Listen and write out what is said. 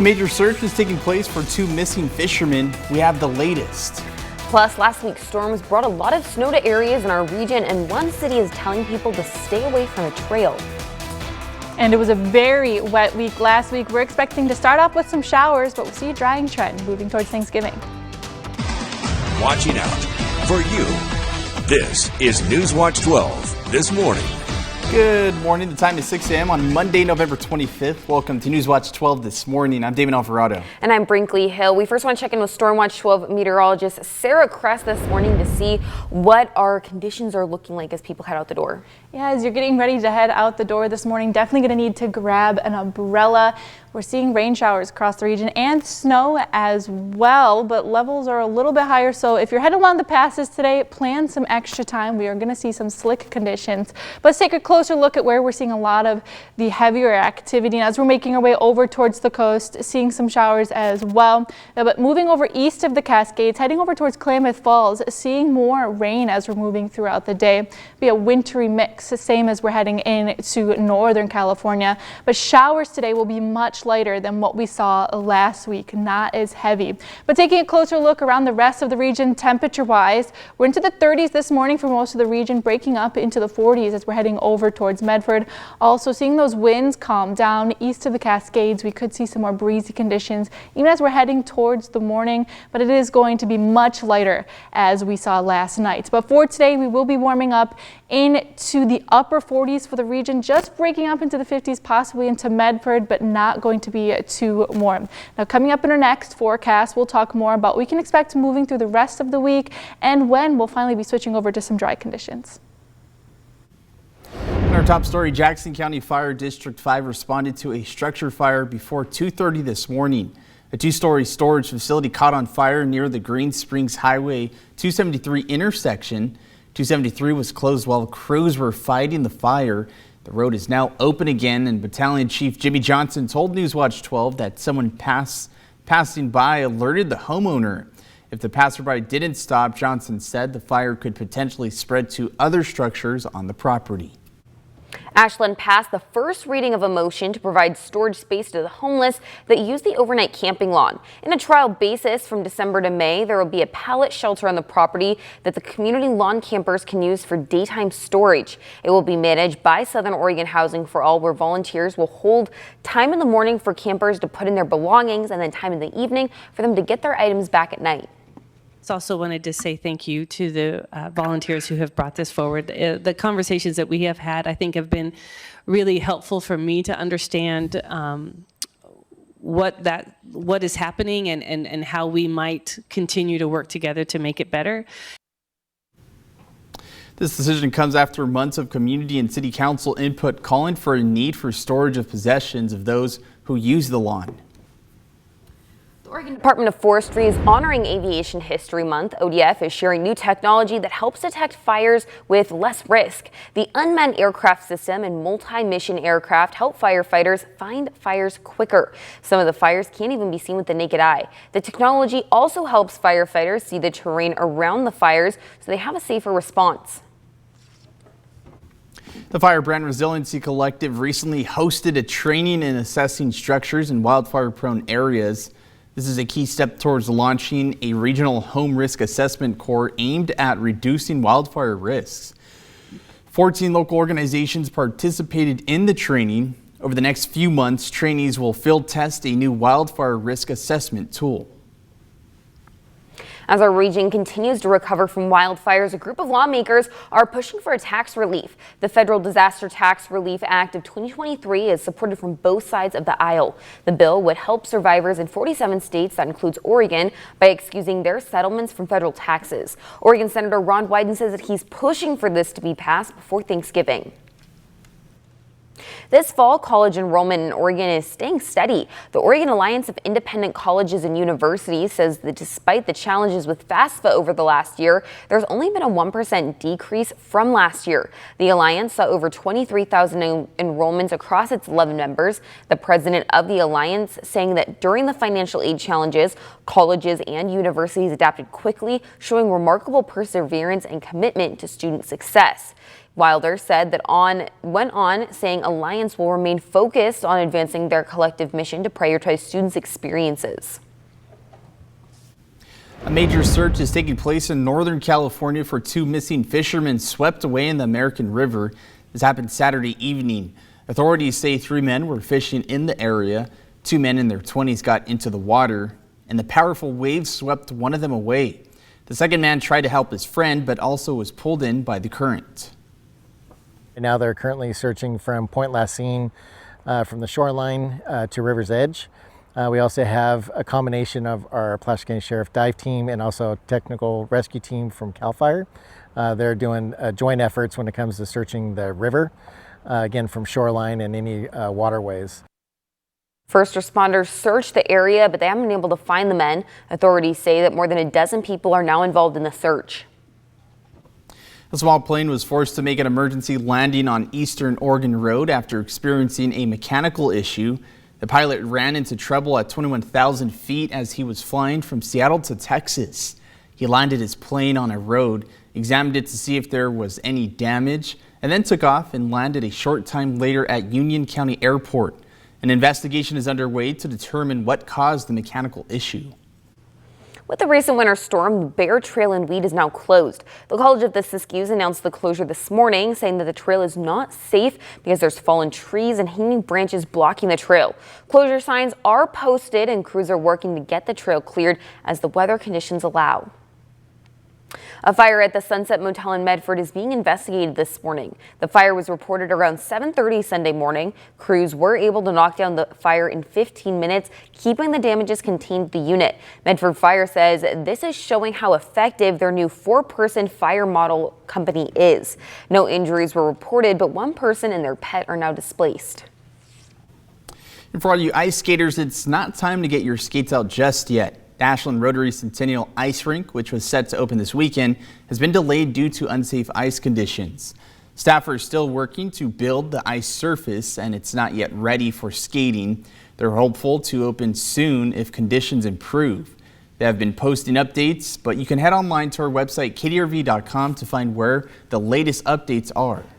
A major search is taking place for 2 missing fishermen. We have the latest. Plus, last week's storms brought a lot of snow to areas in our region, and one city is telling people to stay away from the trail. And it was a very wet week last week. We're expecting to start off with some showers, but we'll see a drying trend moving towards Thanksgiving. Watching out for you. This is NewsWatch 12 this morning. Good morning. The time is 6 a.m. on Monday, November 25th. Welcome to NewsWatch 12 this morning. I'm Damon Alvarado. And I'm Brinkley Hill. We first want to check in with Stormwatch 12 meteorologist Sarah Kress this morning to see what our conditions are looking like as people head out the door. Yeah, as you're getting ready to head out the door this morning, definitely going to need to grab an umbrella. We're seeing rain showers across the region and snow as well, but levels are a little bit higher. So if you're heading along the passes today, plan some extra time. We are going to see some slick conditions. But let's take a closer look at where we're seeing a lot of the heavier activity. And as we're making our way over towards the coast, seeing some showers as well. But moving over east of the Cascades, heading over towards Klamath Falls, seeing more rain as we're moving throughout the day. Be a wintry mix, same as we're heading into Northern California. But showers today will be much lighter than what we saw last week, not as heavy. But taking a closer look around the rest of the region, temperature-wise, we're into the 30s this morning for most of the region, breaking up into the 40s as we're heading over towards Medford. Also seeing those winds calm down east of the Cascades. We could see some more breezy conditions even as we're heading towards the morning, but it is going to be much lighter as we saw last night. But for today, we will be warming up into the upper 40s for the region, just breaking up into the 50s, possibly into Medford, but not going to be too warm. Now, coming up in our next forecast, we'll talk more about what we can expect moving through the rest of the week and when we'll finally be switching over to some dry conditions. In our top story, Jackson County Fire District 5 responded to a structure fire before 2:30 this morning. A 2-story storage facility caught on fire near the Green Springs Highway 273 intersection. 273 was closed while crews were fighting the fire. The road is now open again, and Battalion Chief Jimmy Johnson told NewsWatch 12 that someone passing by alerted the homeowner. If the passerby didn't stop, Johnson said the fire could potentially spread to other structures on the property. Ashland passed the first reading of a motion to provide storage space to the homeless that use the overnight camping lawn. In a trial basis from December to May, there will be a pallet shelter on the property that the community lawn campers can use for daytime storage. It will be managed by Southern Oregon Housing for All, where volunteers will hold time in the morning for campers to put in their belongings and then time in the evening for them to get their items back at night. Also wanted to say thank you to the volunteers who have brought this forward. The conversations that we have had, I think, have been really helpful for me to understand what is happening and how we might continue to work together to make it better. This decision comes after months of community and city council input calling for a need for storage of possessions of those who use the lawn. The Oregon Department of Forestry is honoring Aviation History Month. ODF is sharing new technology that helps detect fires with less risk. The unmanned aircraft system and multi-mission aircraft help firefighters find fires quicker. Some of the fires can't even be seen with the naked eye. The technology also helps firefighters see the terrain around the fires so they have a safer response. The Firebrand Resiliency Collective recently hosted a training in assessing structures in wildfire-prone areas. This is a key step towards launching a regional home risk assessment corps aimed at reducing wildfire risks. 14 local organizations participated in the training. Over the next few months, trainees will field test a new wildfire risk assessment tool. As our region continues to recover from wildfires, a group of lawmakers are pushing for a tax relief. The Federal Disaster Tax Relief Act of 2023 is supported from both sides of the aisle. The bill would help survivors in 47 states, that includes Oregon, by excusing their settlements from federal taxes. Oregon Senator Ron Wyden says that he's pushing for this to be passed before Thanksgiving. This fall, college enrollment in Oregon is staying steady. The Oregon Alliance of Independent Colleges and Universities says that despite the challenges with FAFSA over the last year, there's only been a 1% decrease from last year. The Alliance saw over 23,000 enrollments across its 11 members. The president of the Alliance saying that during the financial aid challenges, colleges and universities adapted quickly, showing remarkable perseverance and commitment to student success. Wilder said that went on saying Alliance will remain focused on advancing their collective mission to prioritize students' experiences. A major search is taking place in Northern California for 2 missing fishermen swept away in the American River. This happened Saturday evening. Authorities say 3 men were fishing in the area. 2 men in their 20s got into the water, and the powerful waves swept one of them away. The second man tried to help his friend, but also was pulled in by the current. And now they're currently searching from Point Last Seen from the shoreline to River's Edge. We also have a combination of our Placer County Sheriff dive team and also technical rescue team from CAL FIRE. They're doing joint efforts when it comes to searching the river, again from shoreline and any waterways. First responders searched the area, but they haven't been able to find the men. Authorities say that more than a dozen people are now involved in the search. A small plane was forced to make an emergency landing on Eastern Oregon Road after experiencing a mechanical issue. The pilot ran into trouble at 21,000 feet as he was flying from Seattle to Texas. He landed his plane on a road, examined it to see if there was any damage, and then took off and landed a short time later at Union County Airport. An investigation is underway to determine what caused the mechanical issue. With the recent winter storm, the Bear Trail in Weed is now closed. The College of the Siskiyous announced the closure this morning, saying that the trail is not safe because there's fallen trees and hanging branches blocking the trail. Closure signs are posted and crews are working to get the trail cleared as the weather conditions allow. A fire at the Sunset Motel in Medford is being investigated this morning. The fire was reported around 7:30 Sunday morning. Crews were able to knock down the fire in 15 minutes, keeping the damages contained to the unit. Medford Fire says this is showing how effective their new 4-person fire model company is. No injuries were reported, but 1 person and their pet are now displaced. And for all you ice skaters, it's not time to get your skates out just yet. The Ashland Rotary Centennial Ice Rink, which was set to open this weekend, has been delayed due to unsafe ice conditions. Staff are still working to build the ice surface, and it's not yet ready for skating. They're hopeful to open soon if conditions improve. They have been posting updates, but you can head online to our website, kdrv.com, to find where the latest updates are.